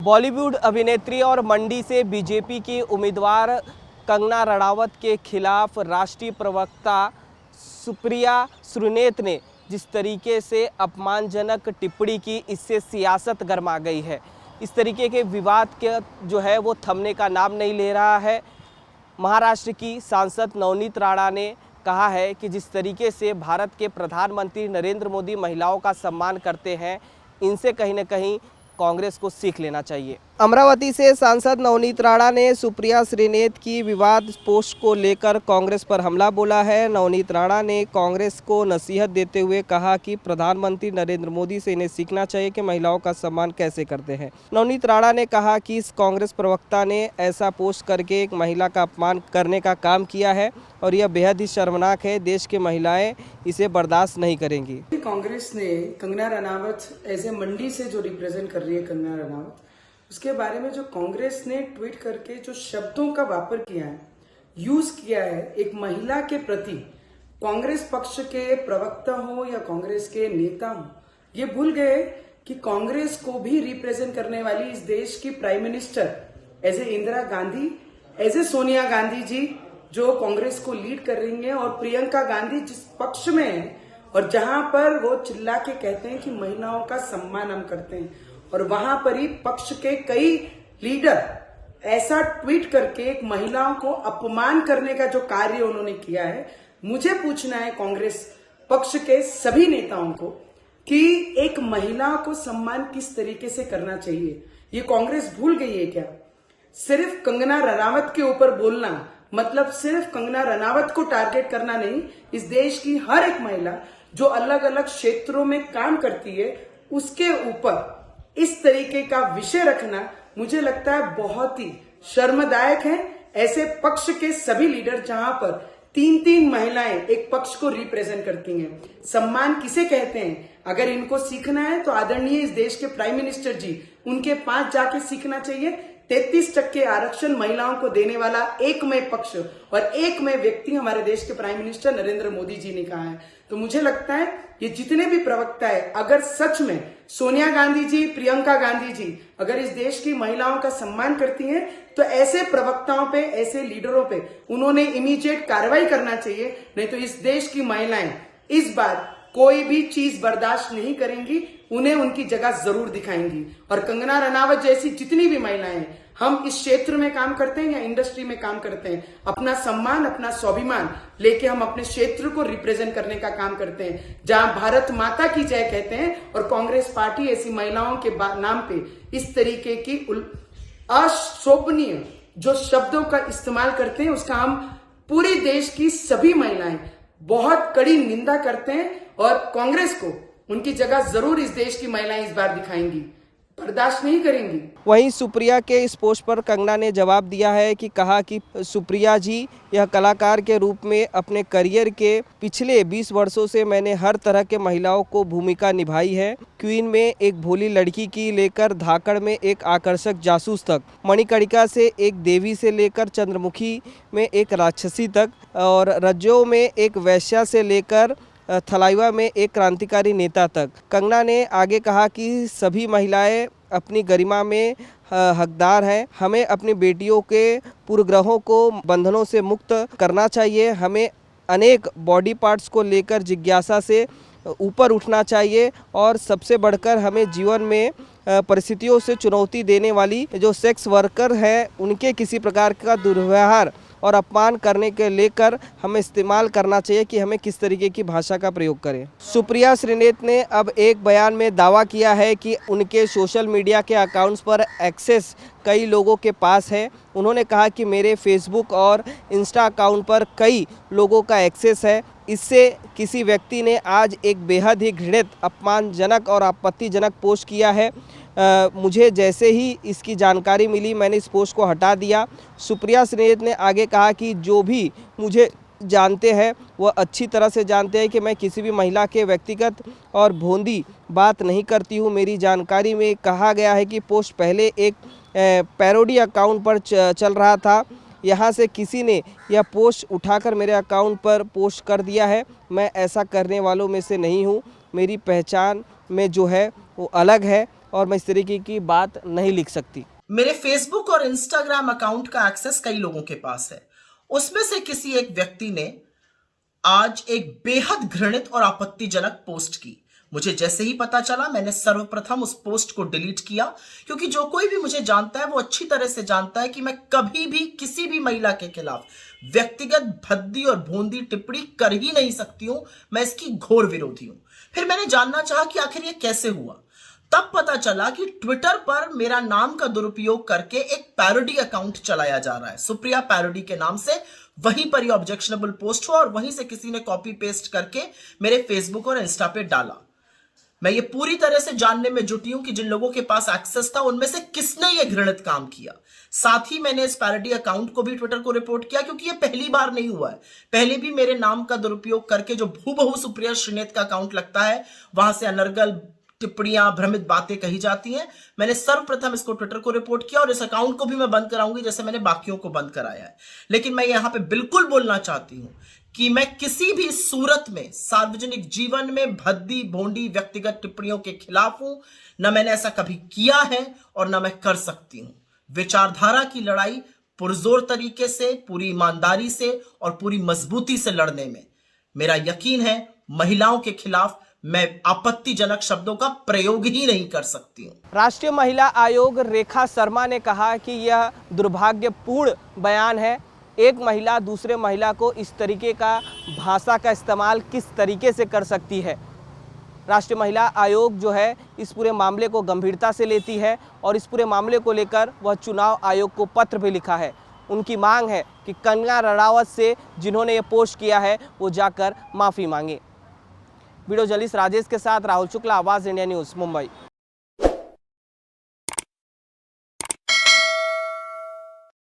बॉलीवुड अभिनेत्री और मंडी से बीजेपी की उम्मीदवार कंगना रणावत के खिलाफ राष्ट्रीय प्रवक्ता सुप्रिया श्रीनेत ने जिस तरीके से अपमानजनक टिप्पणी की, इससे सियासत गरमा गई है। इस तरीके के विवाद के जो है वो थमने का नाम नहीं ले रहा है। महाराष्ट्र की सांसद नवनीत राणा ने कहा है कि जिस तरीके से भारत के प्रधानमंत्री नरेंद्र मोदी महिलाओं का सम्मान करते हैं, इनसे कहीं न कहीं कांग्रेस को सीख लेना चाहिए। अमरावती से सांसद नवनीत राणा ने सुप्रिया श्रीनेत की विवाद पोस्ट को लेकर कांग्रेस पर हमला बोला है। नवनीत राणा ने कांग्रेस को नसीहत देते हुए कहा कि प्रधानमंत्री नरेंद्र मोदी से इन्हें सीखना चाहिए कि महिलाओं का सम्मान कैसे करते हैं। नवनीत राणा ने कहा कि इस कांग्रेस प्रवक्ता ने ऐसा पोस्ट करके एक महिला का अपमान करने का काम किया है और यह बेहद ही शर्मनाक है। देश की महिलाएं इसे बर्दाश्त नहीं करेंगी। कांग्रेस ने कंगना रनावत एज ए मंडी से जो रिप्रेजेंट कर रही है कंगना रनावत, उसके बारे में जो कांग्रेस ने ट्वीट करके जो शब्दों का वापर किया है, यूज किया है एक महिला के प्रति, कांग्रेस पक्ष के प्रवक्ता हो या कांग्रेस के नेता हो, ये भूल गए कि कांग्रेस को भी रिप्रेजेंट करने वाली इस देश की prime minister as a Indira Gandhi, as a Sonia Gandhi ji जो कांग्रेस को लीड कर रही हैं, और प्रियंका गांधी जिस पक्ष में है और जहां पर वो चिल्ला के कहते हैं कि महिलाओं का सम्मान हम करते हैं, और वहां पर ही पक्ष के कई लीडर ऐसा ट्वीट करके एक महिलाओं को अपमान करने का जो कार्य उन्होंने किया है, मुझे पूछना है कांग्रेस पक्ष के सभी नेताओं को कि एक महिला को सम्मान किस तरीके से करना चाहिए। ये कांग्रेस भूल गई है क्या? सिर्फ कंगना रनावत के ऊपर बोलना मतलब सिर्फ कंगना रनावत को टारगेट करना नहीं, इस देश की हर एक महिला जो अलग अलग क्षेत्रों में काम करती है उसके ऊपर इस तरीके का विषय रखना मुझे लगता है बहुत ही शर्मदायक है। ऐसे पक्ष के सभी लीडर जहां पर तीन तीन महिलाएं एक पक्ष को रिप्रेजेंट करती हैं, सम्मान किसे कहते हैं? अगर इनको सीखना है तो आदरणीय इस देश के प्राइम मिनिस्टर जी, उनके पास जाके सीखना चाहिए। 33% आरक्षण महिलाओं को देने वाला एकमेव पक्ष और एकमेव व्यक्ति हमारे देश के प्राइम मिनिस्टर नरेंद्र मोदी जी ने कहा है। तो मुझे लगता है ये जितने भी प्रवक्ता है, अगर सच में सोनिया गांधी जी, प्रियंका गांधी जी अगर इस देश की महिलाओं का सम्मान करती हैं, तो ऐसे प्रवक्ताओं पे, ऐसे लीडरों पे उन्होंने इमीडिएट कार्रवाई करना चाहिए। नहीं तो इस देश की महिलाएं इस बार कोई भी चीज बर्दाश्त नहीं करेंगी, उन्हें उनकी जगह जरूर दिखाएंगी। और कंगना रनावत जैसी जितनी भी महिलाएं हैं, हम इस क्षेत्र में काम करते हैं या इंडस्ट्री में काम करते हैं, अपना सम्मान, अपना स्वाभिमान लेके हम अपने क्षेत्र को रिप्रेजेंट करने का काम करते हैं। जहां भारत माता की जय कहते हैं और कांग्रेस पार्टी ऐसी महिलाओं के नाम पे इस तरीके की अशोभनीय जो शब्दों का इस्तेमाल करते हैं, उसका हम पूरे देश की सभी महिलाएं बहुत कड़ी निंदा करते हैं। और कांग्रेस को उनकी जगह जरूर इस देश की महिलाएं इस बार दिखाएंगी, बर्दाश्त नहीं करेंगी। वहीं सुप्रिया के इस पोस्ट पर कंगना ने जवाब दिया है कि कहा कि सुप्रिया जी, यह कलाकार के रूप में अपने करियर के पिछले 20 वर्षों से मैंने हर तरह के महिलाओं को भूमिका निभाई है। क्वीन में एक भोली लड़की की लेकर धाकड़ में एक आकर्षक जासूस तक, मणिकर्णिका से एक देवी से लेकर चंद्रमुखी में एक राक्षसी तक, और रज्जो में एक वैश्या से लेकर थलाइवा में एक क्रांतिकारी नेता तक। कंगना ने आगे कहा कि सभी महिलाएं अपनी गरिमा में हकदार हैं। हमें अपनी बेटियों के पूर्वग्रहों को बंधनों से मुक्त करना चाहिए। हमें अनेक बॉडी पार्ट्स को लेकर जिज्ञासा से ऊपर उठना चाहिए, और सबसे बढ़कर हमें जीवन में परिस्थितियों से चुनौती देने वाली जो सेक्स वर्कर हैं, उनके किसी प्रकार का दुर्व्यवहार और अपमान करने के लेकर हमें इस्तेमाल करना चाहिए कि हमें किस तरीके की भाषा का प्रयोग करें। सुप्रिया श्रीनेत ने अब एक बयान में दावा किया है कि उनके सोशल मीडिया के अकाउंट्स पर एक्सेस कई लोगों के पास है। उन्होंने कहा कि मेरे फेसबुक और इंस्टा अकाउंट पर कई लोगों का एक्सेस है। इससे किसी व्यक्ति ने आज एक बेहद ही घृणित, अपमानजनक और आपत्तिजनक पोस्ट किया है। मुझे जैसे ही इसकी जानकारी मिली, मैंने इस पोस्ट को हटा दिया। सुप्रिया श्रीनेत ने आगे कहा कि जो भी मुझे जानते हैं वह अच्छी तरह से जानते हैं कि मैं किसी भी महिला के व्यक्तिगत और भोंदी बात नहीं करती हूँ। मेरी जानकारी में कहा गया है कि पोस्ट पहले एक पैरोडी अकाउंट पर चल रहा था, यहाँ से किसी ने यह पोस्ट उठाकर मेरे अकाउंट पर पोस्ट कर दिया है। मैं ऐसा करने वालों में से नहीं हूँ। मेरी पहचान में जो है वो अलग है। और मैं इस तरीके की बात नहीं लिख सकती। मेरे फेसबुक और इंस्टाग्राम अकाउंट का एक्सेस कई लोगों के पास है। उसमें से किसी एक व्यक्ति ने आज एक बेहद घृणित और आपत्तिजनक पोस्ट की। मुझे जैसे ही पता चला मैंने सर्वप्रथम उस पोस्ट को डिलीट किया, क्योंकि जो कोई भी मुझे जानता है वो अच्छी तरह से जानता है कि मैं कभी भी किसी भी महिला के खिलाफ व्यक्तिगत भद्दी और भोंदी टिप्पणी कर ही नहीं सकती हूं। मैं इसकी घोर विरोधी हूं। फिर मैंने जानना चाहा कि आखिर ये कैसे हुआ। तब पता चला कि ट्विटर पर मेरा नाम का दुरुपयोग करके एक पैरोडी अकाउंट चलाया जा रहा है, सुप्रिया पैरोडी के नाम से। वहीं पर ये ऑब्जेक्शनेबल पोस्ट हुआ और वहीं से किसी ने कॉपी पेस्ट करके मेरे फेसबुक और इंस्टा पे डाला। मैं ये पूरी तरह से जानने में जुटी हूं कि जिन लोगों के पास एक्सेस था उनमें से किसने ये घृणित काम किया। साथ ही मैंने इस पैरोडी अकाउंट को भी ट्विटर को रिपोर्ट किया, क्योंकि ये पहली बार नहीं हुआ है। पहले भी मेरे नाम का दुरुपयोग करके जो भूबहू सुप्रिया श्रीनेत का अकाउंट लगता है वहां से अनर्गल टिप्पणियां, भ्रमित बातें कही जाती हैं। मैंने सर्वप्रथम इसको ट्विटर को रिपोर्ट किया और इस अकाउंट को भी मैं बंद कराऊंगी, जैसे मैंने बाकियों को बंद कराया है। लेकिन मैं यहां पे बिल्कुल बोलना चाहती हूं कि मैं किसी भी सूरत में सार्वजनिक जीवन में भद्दी भोंडी व्यक्तिगत टिप्पणियों के खिलाफ हूं। न मैंने ऐसा कभी किया है और न मैं कर सकती हूं। विचारधारा की लड़ाई पुरजोर तरीके से, पूरी ईमानदारी से और पूरी मजबूती से लड़ने में मेरा यकीन है महिलाओं के खिलाफ मैं आपत्तिजनक शब्दों का प्रयोग ही नहीं कर सकती हूं। राष्ट्रीय महिला आयोग रेखा शर्मा ने कहा कि यह दुर्भाग्यपूर्ण बयान है। एक महिला दूसरे महिला को इस तरीके का भाषा का इस्तेमाल किस तरीके से कर सकती है। राष्ट्रीय महिला आयोग जो है इस पूरे मामले को गंभीरता से लेती है और इस पूरे मामले को लेकर वह चुनाव आयोग को पत्र भी लिखा है। उनकी मांग है कि कंगना रणौत से जिन्होंने ये पोस्ट किया है वो जाकर माफ़ी मांगे। वीडियो जर्नलिस्ट राजेश के साथ राहुल शुक्ला, आवाज़ इंडिया न्यूज़, मुंबई।